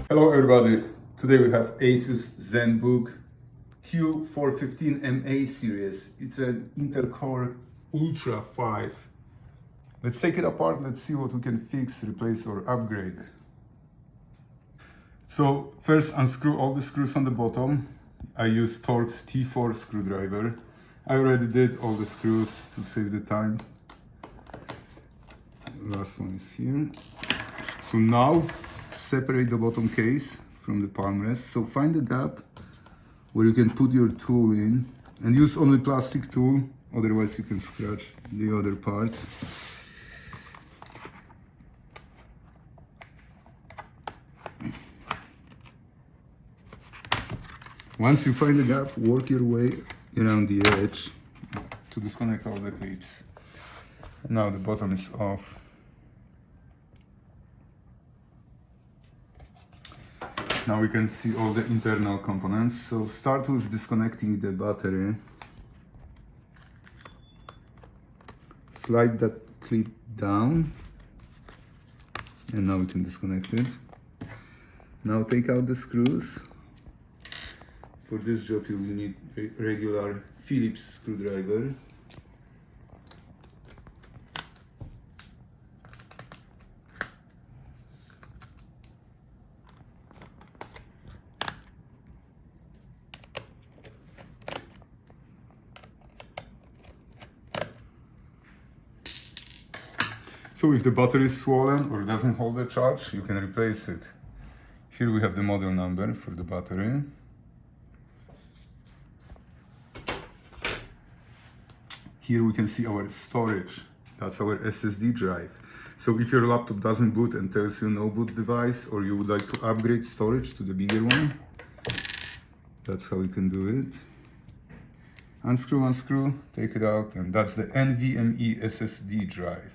Hello everybody, today we have Asus Zenbook Q415MA series. It's an Intel Core Ultra 5. Let's take it apart, let's see what we can fix, replace or upgrade. So first unscrew all the screws on the bottom. I use Torx T4 screwdriver. I already did all the screws to save the time. Last one is here. So now separate the bottom case from the palmrest. So find a gap where you can put your tool in and use only plastic tool, otherwise you can scratch the other parts. Once you find the gap, work your way around the edge to disconnect all the clips. Now the bottom is off. Now we can see all the internal components. So start with disconnecting the battery. Slide that clip down and now we can disconnect it. Now take out the screws. For this job you will need a regular Phillips screwdriver. So if the battery is swollen or doesn't hold the charge, you can replace it. Here we have the model number for the battery. Here we can see our storage. That's our SSD drive. So if your laptop doesn't boot and tells you no boot device, or you would like to upgrade storage to the bigger one, that's how you can do it. Unscrew, take it out, and that's the NVMe SSD drive.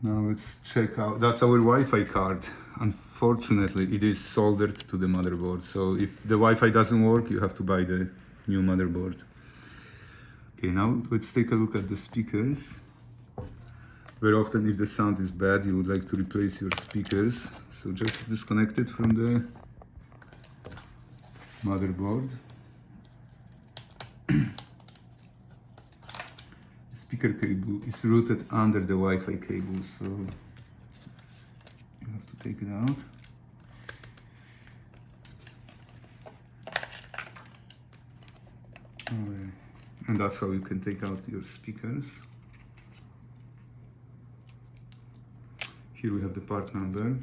Now let's check out, that's our Wi-Fi card. Unfortunately, it is soldered to the motherboard. So if the Wi-Fi doesn't work, you have to buy the new motherboard. Okay, now let's take a look at the speakers. Very often if the sound is bad, you would like to replace your speakers. So just disconnect it from the motherboard. Speaker cable is routed under the Wi-Fi cable, so you have to take it out. Alright. And that's how you can take out your speakers. Here we have the part number.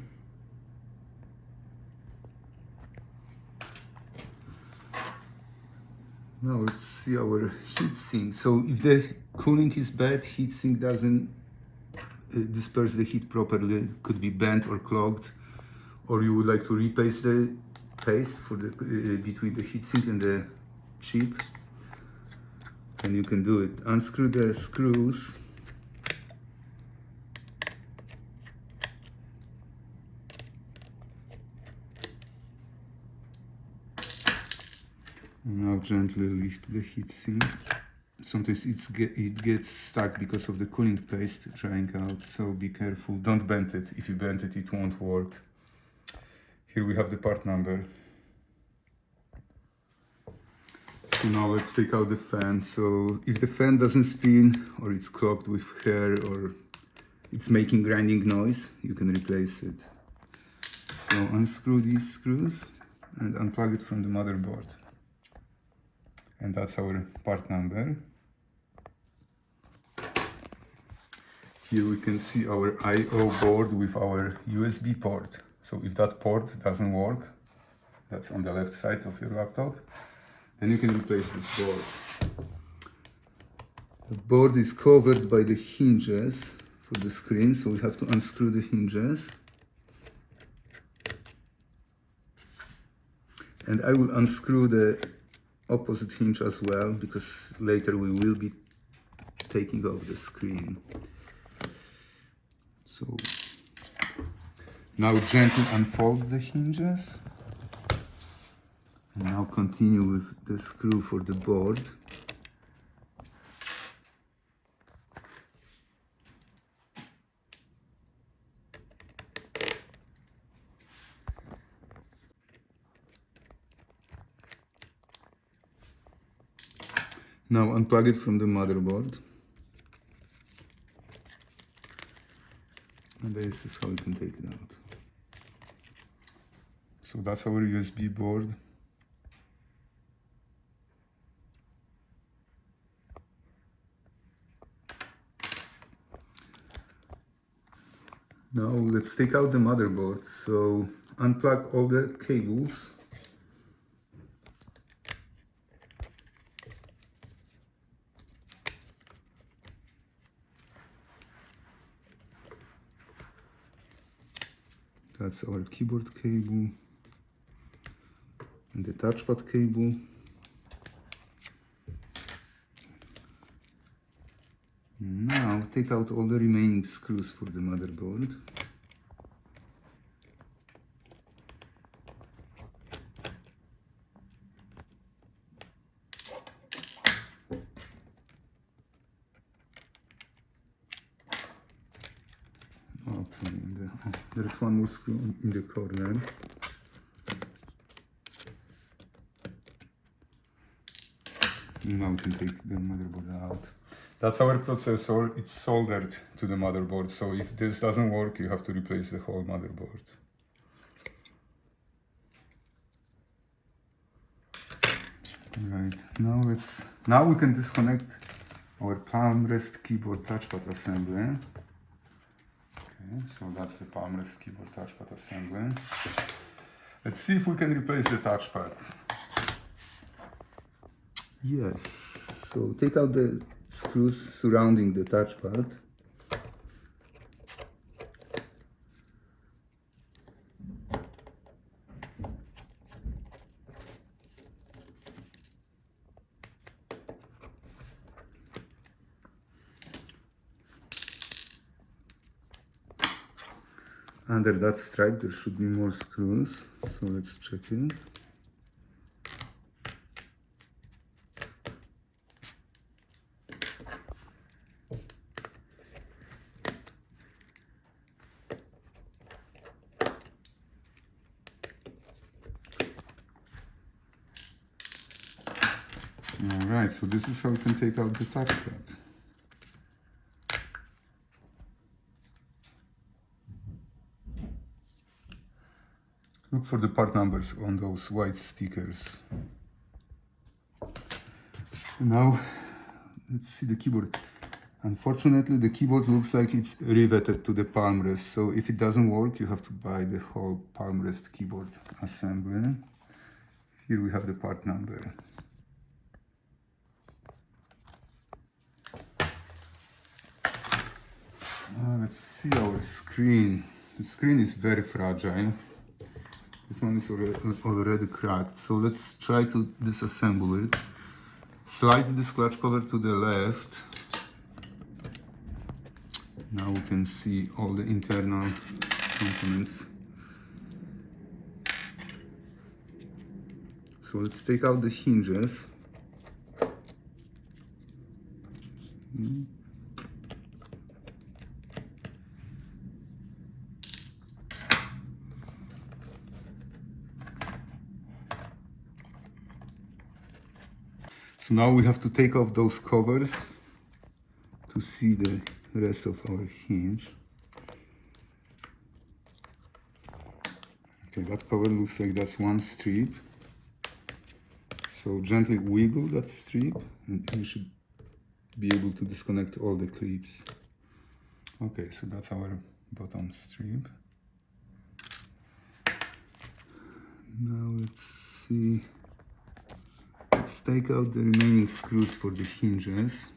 Now let's see our heatsink. So if the cooling is bad, heatsink doesn't disperse the heat properly, could be bent or clogged, or you would like to replace the paste for the between the heatsink and the chip, and you can do it. Unscrew the screws. Now gently lift the heatsink. Sometimes it gets stuck because of the cooling paste drying out, so be careful. Don't bend it. If you bend it, it won't work. Here we have the part number. So now let's take out the fan. So if the fan doesn't spin, or it's clogged with hair, or it's making grinding noise, you can replace it. So unscrew these screws and unplug it from the motherboard. And that's our part number. Here we can see our I/O board with our USB port. So if that port doesn't work, that's on the left side of your laptop, then you can replace this board. The board is covered by the hinges for the screen, so we have to unscrew the hinges. And I will unscrew the opposite hinge as well, because later we will be taking off the screen. So now gently unfold the hinges, and now continue with the screw for the board. Now unplug it from the motherboard. And this is how you can take it out. So that's our USB board. Now let's take out the motherboard. So unplug all the cables. That's our keyboard cable and the touchpad cable. Now take out all the remaining screws for the motherboard. Okay, there's one more screw in the corner. Now we can take the motherboard out. That's our processor. It's soldered to the motherboard, so if this doesn't work, you have to replace the whole motherboard. Right, now we can disconnect our Palmrest keyboard touchpad assembly. Okay, so that's the Palmrest keyboard touchpad assembly. Let's see if we can replace the touchpad. Yes, so take out the screws surrounding the touchpad. Under that stripe there should be more screws, so let's check it. Alright, so this is how we can take out the touchpad. Look for the part numbers on those white stickers. Now, let's see the keyboard. Unfortunately, the keyboard looks like it's riveted to the Palmrest, so if it doesn't work, you have to buy the whole Palmrest keyboard assembly. Here we have the part number. Let's see our screen. The screen is very fragile. This one is already cracked, so let's try to disassemble it. Slide this clutch cover to the left. Now we can see all the internal components. So let's take out the hinges. So now we have to take off those covers to see the rest of our hinge. Okay, that cover looks like that's one strip. So gently wiggle that strip and you should be able to disconnect all the clips. Okay, so that's our bottom strip. Now let's see. Let's take out the remaining screws for the hinges.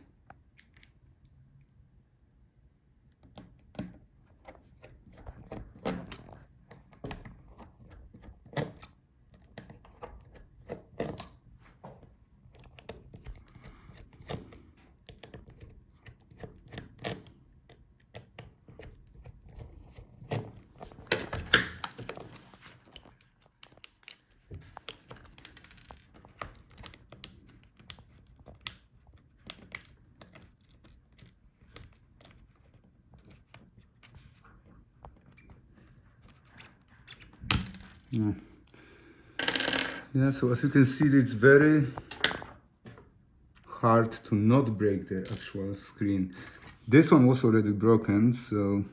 Yeah, so as you can see, it's very hard to not break the actual screen. This one was already broken, so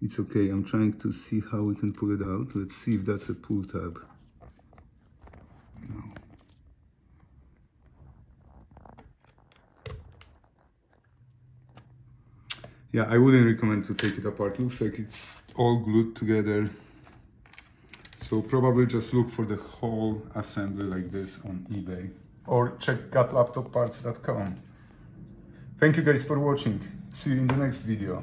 it's okay. I'm trying to see how we can pull it out. Let's see if that's a pull tab. No. Yeah, I wouldn't recommend to take it apart. Looks like it's all glued together. So probably just look for the whole assembly like this on eBay. Or check gatlaptopparts.com. Thank you guys for watching. See you in the next video.